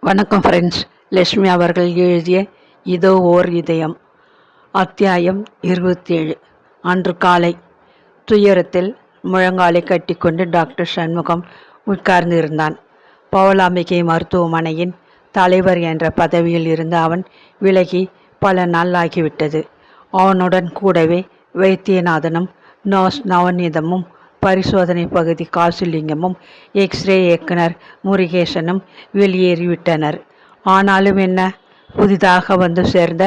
வணக்கம் ஃப்ரெண்ட்ஸ். லட்சுமி அவர்கள் எழுதிய இதோ ஓர் இதயம், அத்தியாயம் 27. அன்று காலை துயரத்தில் முழங்காலை கட்டிக்கொண்டு டாக்டர் சண்முகம் உட்கார்ந்து இருந்தான். பவளாம்பிகை மருத்துவமனையின் தலைவர் என்ற பதவியில் இருந்து அவன் விலகி பல நாள் ஆகிவிட்டது. அவனுடன் கூடவே வைத்தியநாதனும் நர்ஸ் நவநீதமும் பரிசோதனை பகுதி காசுலிங்கமும் எக்ஸ்ரே இயக்குனர் முருகேசனும் வெளியேறிவிட்டனர். ஆனாலும் என்ன, புதிதாக வந்து சேர்ந்த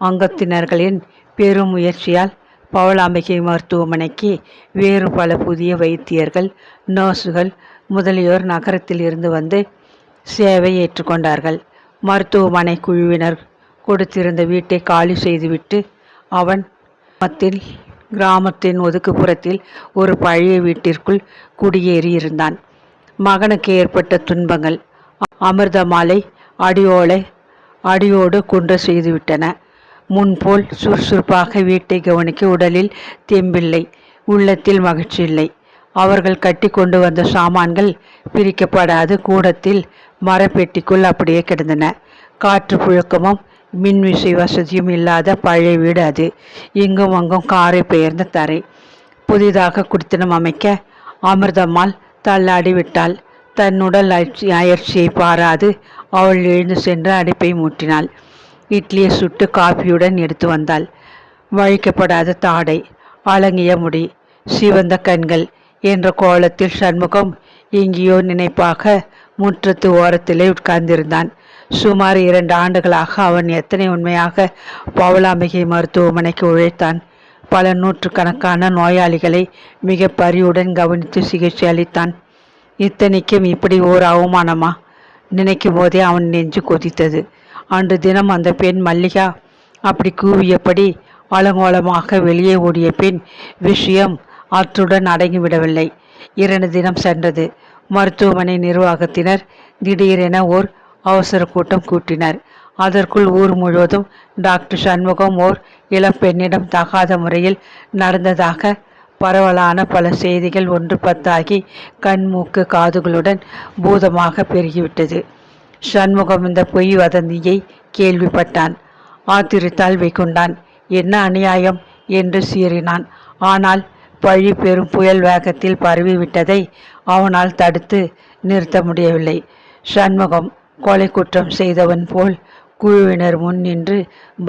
அங்கத்தினர்களின் பெரும் முயற்சியால் பவளாம்பிகை மருத்துவமனைக்கு வேறு பல புதிய வைத்தியர்கள், நர்ஸுகள் முதலியோர் நகரத்தில் இருந்து வந்து சேவை ஏற்றுக்கொண்டார்கள். மருத்துவமனை குழுவினர் கொடுத்திருந்த வீட்டை காலி செய்துவிட்டு அவன் கிராமத்தின் ஒதுக்குப்புறத்தில் ஒரு பழைய வீட்டிற்குள் குடியேறி இருந்தான். மகனுக்கு ஏற்பட்ட துன்பங்கள் அமிர்தமாலை அடியோடு குன்ற செய்துவிட்டன. முன்போல் சுறுசுறுப்பாக வீட்டை கவனிக்க உடலில் தெம்பில்லை, உள்ளத்தில் மகிழ்ச்சி இல்லை. அவர்கள் கட்டி கொண்டு வந்த சாமான்கள் பிரிக்கப்படாது கூடத்தில் மரப்பெட்டிக்குள் அப்படியே கிடந்தன. காற்று புழக்கமும் மின்விசை வசதியும் இல்லாத பழைய வீடு அது. இங்கும் அங்கும் காரை பெயர்ந்த தரை. புதிதாக குடித்தனம் அமைக்க அமிர்தம்மாள் தள்ளாடி விட்டாள். தன் உடல் அயற்சியை பாராது அவள் எழுந்து சென்று அடுப்பை மூட்டினாள். இட்லியை சுட்டு காப்பியுடன் எடுத்து வந்தாள். வழிக்கப்படாத தாடை, அலங்கிய முடி, சிவந்த கண்கள் என்ற கோலத்தில் சண்முகம் எங்கேயோ நினைப்பாக முற்றத்து ஓரத்திலே உட்கார்ந்திருந்தான். சுமார் 2 ஆண்டுகளாக அவன் எத்தனை உண்மையாக பவளாம்பிகை மருத்துவமனைக்கு உழைத்தான். பல நூற்றுக்கணக்கான நோயாளிகளை மிக பரிவுடன் கவனித்து சிகிச்சை அளித்தான். இத்தனைக்கும் இப்படி ஓர் அவமானமா? நினைக்கும் போதே அவன் நெஞ்சு கொதித்தது. அன்று தினம் அந்த பெண் மல்லிகா அப்படி கூவியபடி அலங்கோலமாக வெளியே ஓடிய பெண் விஷயம் அத்துடன் அடங்கிவிடவில்லை. 2 தினம் சென்றது. மருத்துவமனை நிர்வாகத்தினர் திடீரென ஓர் அவசர கூட்டம் கூட்டினர். அதற்குள் ஊர் முழுவதும் டாக்டர் சண்முகம் ஓர் இளம்பெண்ணிடம் தகாத முறையில் நடந்ததாக பரவலான பல செய்திகள் ஒன்று பத்தாகி கண் மூக்கு காதுகளுடன் பூதமாக பெருகிவிட்டது. சண்முகம் இந்த பொய் வதந்தியை கேள்விப்பட்டான். ஆத்திரத்தால் வைகுண்டான். என்ன அநியாயம் என்று சீறினான். ஆனால் பழி பெரும் புயல் வேகத்தில் பரவிவிட்டதை அவனால் தடுத்து நிறுத்த முடியவில்லை. சண்முகம் கொலை குற்றம் செய்தவன் போல் குழுவினர் முன் நின்று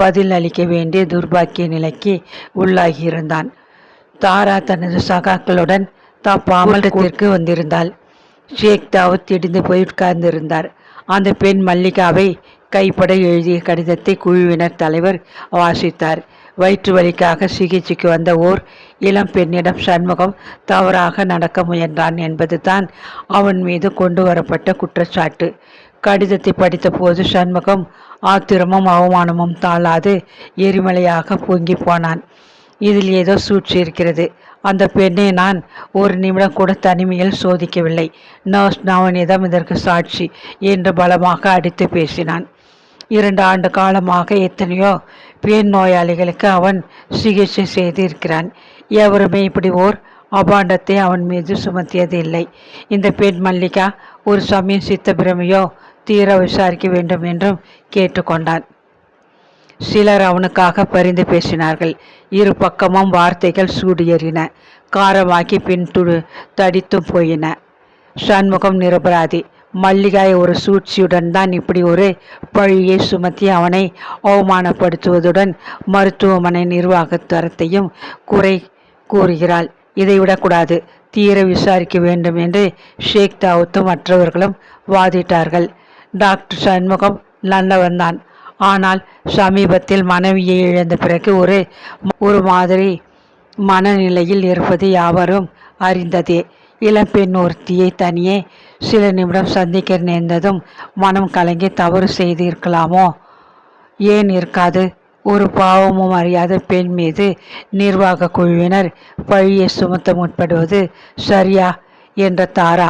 பதில் அளிக்க வேண்டிய துர்பாக்கிய நிலைக்கு உள்ளாகியிருந்தான். தாரா தனது சகாக்களுடன் தப்பாமல் வந்திருந்தாள். ஷேக் தாவூத் இடிந்து போய் உட்கார்ந்திருந்தார். அந்த பெண் மல்லிகாவை கைப்பட எழுதிய கடிதத்தை குழுவினர் தலைவர் வாசித்தார். வயிற்று வலிக்காக சிகிச்சைக்கு வந்த ஓர் இளம் பெண்ணிடம் சண்முகம் தவறாக நடக்க முயன்றான் என்பது தான் அவன் மீது கொண்டு வரப்பட்ட குற்றச்சாட்டு. கடிதத்தை படித்த போது சண்முகம் ஆத்திரமும் அவமானமும் தாளாது எரிமலையாக பொங்கி போனான். இதில் ஏதோ சூழ்ச்சி இருக்கிறது. அந்த பெண்ணை நான் ஒரு நிமிடம் கூட தனிமையில் சோதிக்கவில்லை. நர்ஸ் நவநீதம் இதற்கு சாட்சி என்று பலமாக அடித்து பேசினான். 2 ஆண்டு காலமாக எத்தனையோ பெண் நோயாளிகளுக்கு அவன் சிகிச்சை செய்து இருக்கிறான். எவருமே இப்படி ஓர் அபாண்டத்தை அவன் மீது சுமத்தியது இல்லை. இந்த பெண் மல்லிகா ஒரு சமயம் சித்த பிரமையோ தீர விசாரிக்க வேண்டும் என்றும் கேட்டுக்கொண்டான். சிலர் அவனுக்காக பரிந்து பேசினார்கள். 2 பக்கமும் வார்த்தைகள் சூடியறின, காரமாக்கி பின் தடித்தும் போயின. சண்முகம் நிரபராதி. மல்லிகாய் ஒரு சூழ்ச்சியுடன் தான் இப்படி ஒரு பழியை சுமத்தி அவனை அவமானப்படுத்துவதுடன் மருத்துவமனை நிர்வாகத்தரத்தையும் குறை கூறுகிறாள். இதை விடக்கூடாது, தீர விசாரிக்க வேண்டும் என்று ஷேக் தாவூத்தும் மற்றவர்களும் வாதிட்டார்கள். டாக்டர் சண்முகம் நல்லவன்தான். ஆனால் சமீபத்தில் மனைவியை இழந்த பிறகு ஒரு மாதிரி மனநிலையில் இருப்பது யாவரும் அறிந்ததே. இளம்பெண் ஒருத்தியை தனியே சில நிமிடம் சந்திக்க நேர்ந்ததும் மனம் கலங்கி தவறு செய்து இருக்கலாமோ? ஏன் இருக்காது? ஒரு பாவமும் அறியாத பெண் மீது நிர்வாக குழுவினர் பழியை சுமத்த முற்படுவது சரியா என்ற தாரா.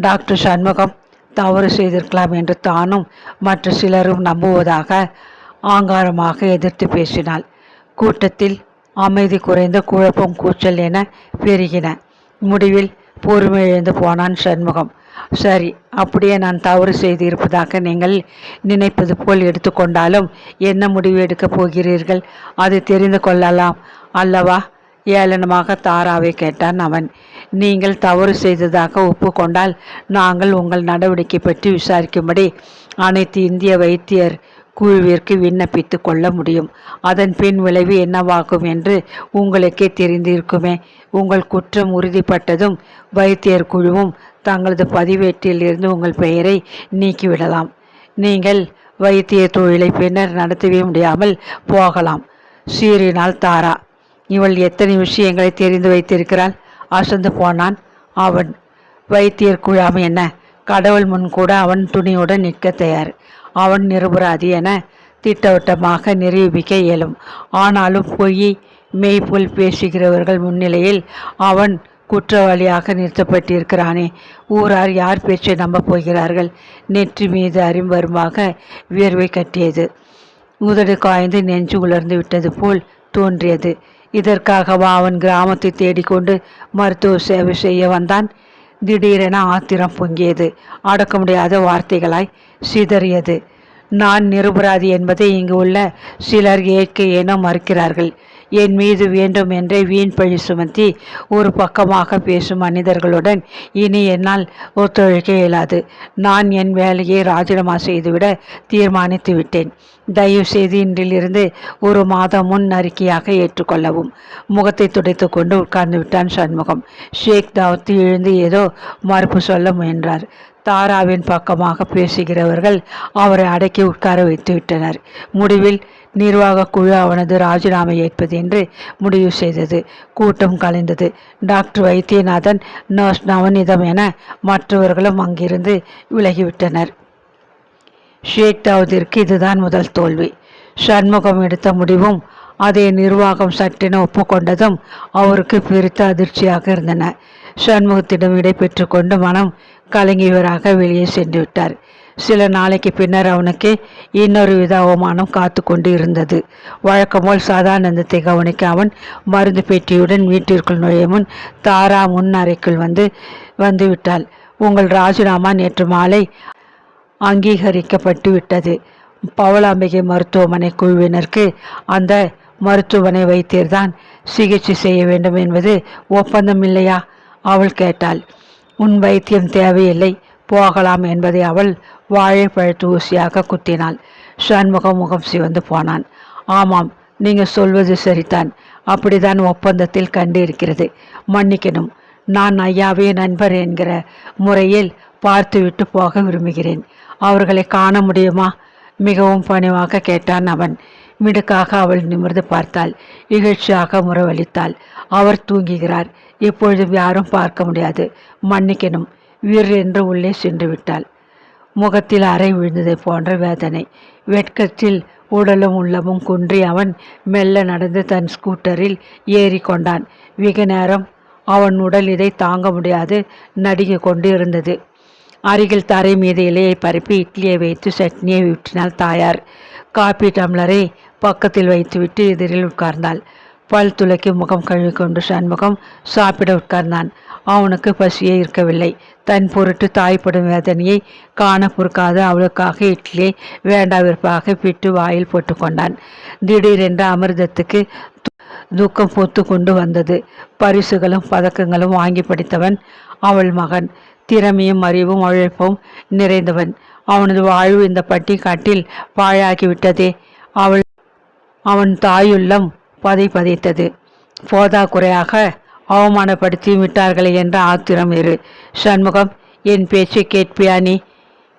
டாக்டர் சண்முகம் தவறு செய்திருக்கலாம் என்று தானும் மற்ற சிலரும் நம்புவதாக ஆங்காரமாக எதிர்த்து பேசினாள். கூட்டத்தில் அமைதி குறைந்த குழப்பம் கூச்சல் என பெருகின. முடிவில் பொறுமை இழந்து போனான் சண்முகம். சரி, அப்படியே நான் தவறு செய்திருப்பதாக நீங்கள் நினைப்பது போல் எடுத்துக்கொண்டாலும் என்ன முடிவு எடுக்கப் போகிறீர்கள்? அது தெரிந்து கொள்ளலாம் அல்லவா? ஏளனமாக தாராவை கேட்டான் அவன். நீங்கள் தவறு செய்ததாக ஒப்புக்கொண்டால் நாங்கள் உங்கள் நடவடிக்கை பற்றி விசாரிக்கும்படி அனைத்து இந்திய வைத்தியர் குழுவிற்கு விண்ணப்பித்து கொள்ள முடியும். அதன் பின் விளைவு என்னவாகும் என்று உங்களுக்கே தெரிந்திருக்குமே. உங்கள் குற்றம் உறுதிப்பட்டதும் வைத்தியர் குழுவும் தங்களது பதிவேட்டில் இருந்து உங்கள் பெயரை நீக்கிவிடலாம். நீங்கள் வைத்திய தொழிலை பின்னர் நடத்தவே முடியாமல் போகலாம். சீறினாள் தாரா. இவள் எத்தனை விஷயங்களை தெரிந்து வைத்திருக்கிறாள்? அசந்து போனான் அவன். வைத்தியர் குழாம் என்ன, கடவுள் முன் கூட அவன் துணியுடன் நிற்க தயார். அவன் நிரபராதி என திட்டவட்டமாக நிரூபிக்க இயலும். ஆனாலும் பொய் மெய்போல் பேசுகிறவர்கள் முன்னிலையில் அவன் குற்றவாளியாக நிறுத்தப்பட்டிருக்கிறானே. ஊரார் யார் பேச்சை நம்பப் போகிறார்கள்? நெற்றி மீது அரும்பருமாக வியர்வை கட்டியது. உதடு காய்ந்து நெஞ்சு உலர்ந்து விட்டது போல் தோன்றியது. இதற்காகவா அவன் கிராமத்தை தேடிக்கொண்டு மருத்துவ சேவை செய்ய வந்தான்? திடீரென ஆத்திரம் பொங்கியது. அடக்க முடியாத வார்த்தைகளாய் சிதறியது. நான் நிரபராதி என்பதை இங்கு உள்ள சிலர் ஏற்க ஏனோ மறுக்கிறார்கள். என் மீது வேண்டும் என்றே வீண் பழி சுமத்தி ஒரு பக்கமாக பேசும் மனிதர்களுடன் இனி என்னால் ஒத்துழைக்க இயலாது. நான் என் வேலையை ராஜினாமா செய்துவிட தீர்மானித்து விட்டேன். தயவு செய்து இன்றிலிருந்து ஒரு மாதம் முன் அறிக்கையாக ஏற்றுக்கொள்ளவும். முகத்தை துடைத்து கொண்டு உட்கார்ந்து விட்டான் சண்முகம். ஷேக் தாவூத் எழுந்து ஏதோ மறுப்பு சொல்ல முயன்றார். தாராவின் பக்கமாக பேசுகிறவர்கள் அவரை அடக்கி உட்கார வைத்து விட்டனர். முடிவில் நிர்வாக குழு அவனது ராஜினாமை ஏற்பது என்று முடிவு செய்தது. கூட்டம் கலைந்தது. டாக்டர் வைத்தியநாதன், நர்ஸ் நவநீதம் என மற்றவர்களும் அங்கிருந்து விலகிவிட்டனர். ஷேக் தாவூதிற்கு இதுதான் முதல் தோல்வி. சண்முகம் எடுத்த முடிவும் அதே நிர்வாகம் சட்டென ஒப்புக்கொண்டதும் அவருக்கு பெருத்த அதிர்ச்சியாக இருந்தன. சண்முகத்திடம் விடை பெற்று கொண்டு மனம் கலங்கியவராக வெளியே சென்று விட்டார். சில நாளைக்கு பின்னர் அவனுக்கு இன்னொரு வித அவமானம் காத்து கொண்டு இருந்தது. வழக்கம்போல் சதானந்தத்தை கவனிக்க அவன் மருந்து பெட்டியுடன் வீட்டிற்குள் நுழைய முன் தாரா முன் அறைக்குள் வந்து விட்டாள். உங்கள் ராஜினாமா நேற்று மாலை அங்கீகரிக்கப்பட்டு விட்டது. பவளாம்பிகை மருத்துவமனை குழுவினருக்கு அந்த மருத்துவமனை வைத்தியர்தான் சிகிச்சை செய்ய வேண்டும் என்பது ஒப்பந்தம் இல்லையா? அவள் கேட்டாள். உன் வைத்தியம் தேவையில்லை, போகலாம் என்பதை அவள் வாழைப்பழத்து ஊசியாக குத்தினாள். சண்முகம் முகம் சிவந்து போனான். ஆமாம், நீங்கள் சொல்வது சரிதான். அப்படிதான் ஒப்பந்தத்தில் கண்டிருக்கிறது. மன்னிக்கணும். நான் ஐயாவே நண்பர் என்கிற முறையில் பார்த்துவிட்டு போக விரும்புகிறேன். அவர்களை காண முடியுமா? மிகவும் பணிவாக கேட்டான் அவன். மிடுக்காக அவள் நிமிர்ந்து பார்த்தாள். இகழ்ச்சியாக முறவளித்தாள். அவர் தூங்குகிறார். எப்பொழுதும் யாரும் பார்க்க முடியாது. மன்னிக்கணும். வீர் என்று உள்ளே சென்று விட்டாள். முகத்தில் அறை விழுந்ததை போன்ற வேதனை. வெட்கத்தில் உடலும் உள்ளமும் குன்றி அவன் மெல்ல நடந்து தன் ஸ்கூட்டரில் ஏறி கொண்டான். வெகு நேரம் அவன் உடல் இதை தாங்க முடியாது நடுங்கிக் கொண்டு இருந்தது. அருகில் தரை மீது இலையை பரப்பி இட்லியை வைத்து சட்னியை ஊற்றினாள் தாயார். காப்பி டம்ளரை பக்கத்தில் வைத்துவிட்டு எதிரில் உட்கார்ந்தாள். பல் துளைக்கு முகம் கழுவிக்கொண்டு சண்முகம் சாப்பிட உட்கார்ந்தான். அவனுக்கு பசியே இருக்கவில்லை. தன் பொருட்டு தாய்ப்படும் வேதனையை காண பொறுக்காத அவளுக்காக இட்லியை வேண்டாவிற்பாக பிட்டு வாயில் போட்டு கொண்டான். திடீரென்று அமிர்தத்துக்கு துக்கம் பொத்து கொண்டு வந்தது. பரிசுகளும் பதக்கங்களும் வாங்கி படித்தவன் அவள் மகன். திறமையும் அறிவும் உழைப்பும் நிறைந்தவன். அவனது வாழ்வு இந்த பட்டிக்காட்டில் பாழாகிவிட்டதே. அவன் தாயுள்ளம் பதைத்தது. போதாக்குறையாக அவமானப்படுத்தி விட்டார்களே என்ற ஆத்திரம் இரு. சண்முகம், என் பேச்சை கேட்பியா நீ?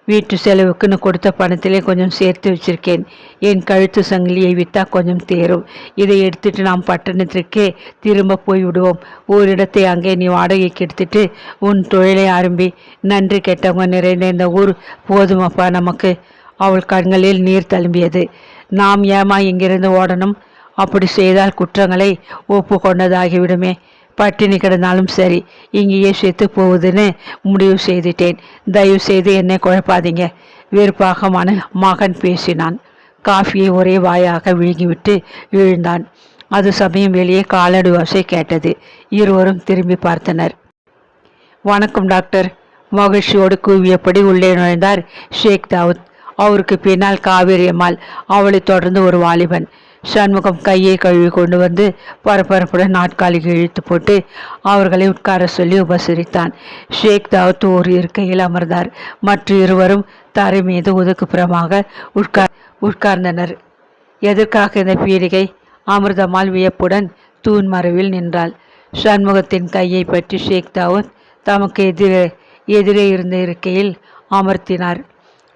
வீட்டு செலவுக்குன்னு கொடுத்த பணத்திலே கொஞ்சம் சேர்த்து வச்சிருக்கேன். என் கழுத்து சங்கிலியை விற்றா கொஞ்சம் தேரும். இதை எடுத்துட்டு நாம் பட்டணத்திற்கே திரும்ப போய் விடுவோம். ஓரிடத்தை அங்கே நீ வாடகைக்கு எடுத்துட்டு உன் தொழிலை ஆரம்பி. நன்றி கெட்டவங்க நிறைந்த இந்த ஊர் போதுமப்பா நமக்கு. அவள் கண்களில் நீர் தழும்பியது. நாம் ஏமா இங்கிருந்து ஓடணும்? அப்படி செய்தால் குற்றங்களை ஒப்பு கொண்டதாகிவிடுமே. பட்டினி கிடந்தாலும் சரி, இங்கேயே செத்து போகுதுன்னு முடிவு செய்துட்டேன். தயவு செய்து என்னை குழப்பாதீங்க. வெறுப்பாக மகன் பேசினான். காஃபியை ஒரே வாயாக விழுங்கிவிட்டு எழுந்தான். அது சமயம் வெளியே காலடி ஓசை கேட்டது. இருவரும் திரும்பி பார்த்தனர். வணக்கம் டாக்டர். மகிழ்ச்சியோடு கூவியபடி உள்ளே நுழைந்தார் ஷேக் தாவூத். அவருக்கு பின்னால் காவேரி அம்மாள், அவளை தொடர்ந்து ஒரு வாலிபன். சண்முகம் கையை கழுவி கொண்டு வந்து பரபரப்புடன் நாட்காலிக்கு இழுத்து போட்டு அவர்களை உட்கார சொல்லி உபசரித்தான். ஷேக் தாவூத் ஒரு இருக்கையில் அமர்ந்தார். மற்ற இருவரும் தரை மீது ஒதுக்குப்புறமாக உட்கார்ந்தனர். எதற்காக இந்த பீடிகை? அமிர்தம்மாள் வியப்புடன் தூண் மறைவில் நின்றாள். சண்முகத்தின் கையை பற்றி ஷேக் தாவூத் தமக்கு எதிரே இருந்த இருக்கையில் அமர்த்தினார்.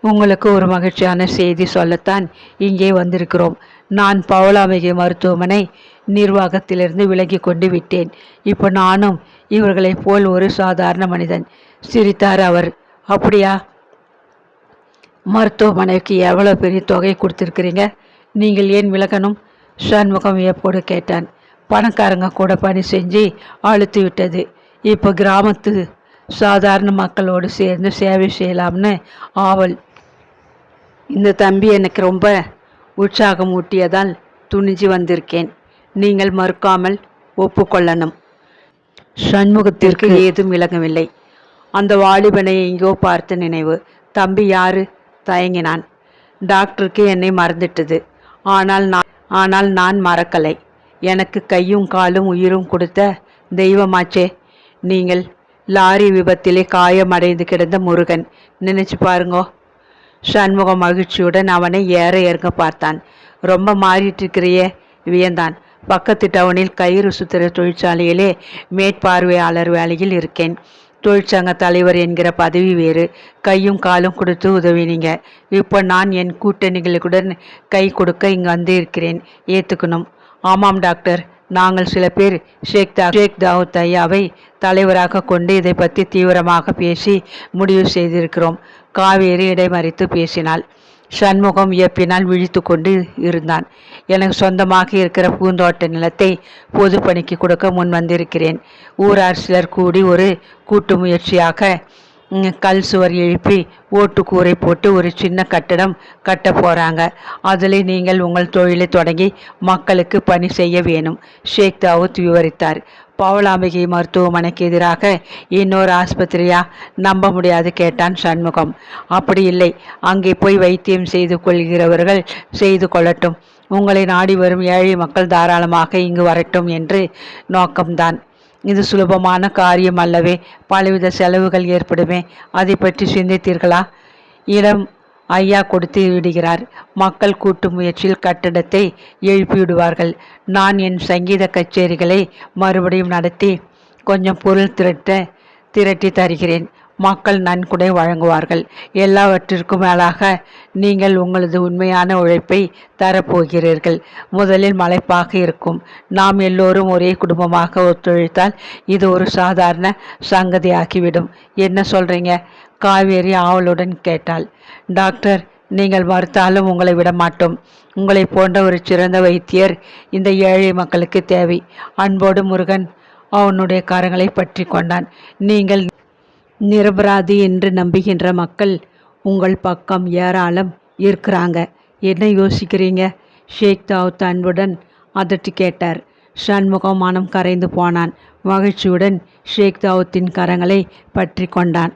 உங்களுக்கு ஒரு மகிழ்ச்சியான செய்தி சொல்லத்தான் இங்கே வந்திருக்கிறோம். நான் பவளாம்பிகை மருத்துவமனை நிர்வாகத்திலிருந்து விலகி கொண்டு விட்டேன். இப்போ நானும் இவர்களைப் போல் ஒரு சாதாரண மனிதன், சிரித்தார் அவர். அப்படியா? மருத்துவமனைக்கு எவ்வளோ பெரிய தொகை கொடுத்துருக்கிறீங்க? நீங்கள் ஏன் விலகணும்? சண்முகம் வியப்போடு கேட்டான். பணக்காரங்க கூட பணி செஞ்சு அழுத்து விட்டது. இப்போ கிராமத்து சாதாரண மக்களோடு சேர்ந்து சேவை செய்யலாம்னு ஆவல். இந்த தம்பி எனக்கு ரொம்ப உற்சாகம் ஊட்டியதால் துணிஞ்சு வந்திருக்கேன். நீங்கள் மறுக்காமல் ஒப்புக்கொள்ளணும். சண்முகத்திற்கு ஏதும் விலகவில்லை. அந்த வாலிபனை எங்கோ பார்த்த நினைவு. தம்பி யாரு? தயங்கினான். டாக்டருக்கு என்னை மறந்துட்டது. ஆனால் நான் மறக்கலை. எனக்கு கையும் காலும் உயிரும் கொடுத்த தெய்வமாச்சே நீங்கள். லாரி விபத்திலே காயமடைந்து கிடந்த முருகன் நினைச்சு பாருங்கோ. சண்முகம் மகிழ்ச்சியுடன் அவனை ஏற இறங்க பார்த்தான். ரொம்ப மாறிட்டு இருக்கிறியே, வியந்தான். பக்கத்து டவுனில் கயிறு சுத்திர தொழிற்சாலையிலே மேற்பார்வையாளர் வேலையில் இருக்கேன். தொழிற்சங்க தலைவர் என்கிற பதவி வேறு. கையும் காலும் கொடுத்து உதவினீங்க. இப்போ நான் என் கூட்டணிகளுடன் கை கொடுக்க இங்கு வந்து இருக்கிறேன். ஏற்றுக்கணும். ஆமாம் டாக்டர், நாங்கள் சில பேர் ஷேக் தாவூத் ஐயாவை தலைவராக கொண்டு இதை பற்றி தீவிரமாக பேசி முடிவு செய்திருக்கிறோம். காவேரி இடைமறித்து பேசினாள். சண்முகம் வியப்பினால் விழித்து கொண்டு இருந்தான். எனக்கு சொந்தமாக இருக்கிற பூந்தோட்ட நிலத்தை பொதுப்பணிக்கு கொடுக்க முன் வந்திருக்கிறேன். ஊரார் சிலர் கூடி ஒரு கூட்டு முயற்சியாக கல் சுவர் எழுப்பி ஓட்டுக்கூரை போட்டு ஒரு சின்ன கட்டடம் கட்ட போகிறாங்க. அதில் நீங்கள் உங்கள் தொழிலை தொடங்கி மக்களுக்கு பணி செய்ய வேணும். ஷேக் தாவூத் விவரித்தார். பவளாம்பிகை மருத்துவமனைக்கு எதிராக இன்னொரு ஆஸ்பத்திரியா? நம்ப முடியாது கேட்டான் சண்முகம். அப்படி இல்லை, அங்கே போய் வைத்தியம் செய்து கொள்கிறவர்கள் செய்து கொள்ளட்டும். உங்களை நாடி வரும் ஏழை மக்கள் தாராளமாக இங்கு வரட்டும் என்று நோக்கம்தான். இது சுலபமான காரியம் அல்லவே. பலவித செலவுகள் ஏற்படுமே. அதை பற்றி சிந்தித்தீர்களா? இடம் ஐயா கொடுத்து விடுகிறார். மக்கள் கூட்டு முயற்சியில் கட்டடத்தை எழுப்பிவிடுவார்கள். நான் என் சங்கீத கச்சேரிகளை மறுபடியும் நடத்தி கொஞ்சம் பொருள் திரட்டி தருகிறேன். மக்கள் நன்கொடை வழங்குவார்கள். எல்லாவற்றிற்கும் மேலாக நீங்கள் உங்களது உண்மையான உழைப்பை தரப்போகிறீர்கள். முதலில் மலைப்பாக இருக்கும். நாம் எல்லோரும் ஒரே குடும்பமாக ஒத்துழைத்தால் இது ஒரு சாதாரண சங்கதியாகிவிடும். என்ன சொல்றீங்க? காவேரி ஆவலுடன் கேட்டாள். டாக்டர், நீங்கள் மறுத்தாலும் உங்களை விட மாட்டோம். உங்களை போன்ற ஒரு சிறந்த வைத்தியர் இந்த ஏழை மக்களுக்கு தேவை. அன்போடு முருகன் அவனுடைய கரங்களை பற்றி கொண்டான். நீங்கள் நிரபராதி என்று நம்புகின்ற மக்கள் உங்கள் பக்கம் ஏராளம் இருக்கிறாங்க. என்ன யோசிக்கிறீங்க? ஷேக் தாவூத் அன்புடன் அதட்டி கேட்டார். சண்முகம் மனம் கரைந்து போனான். மகிழ்ச்சியுடன் ஷேக் தாவூத்தின் கரங்களை பற்றி கொண்டான்.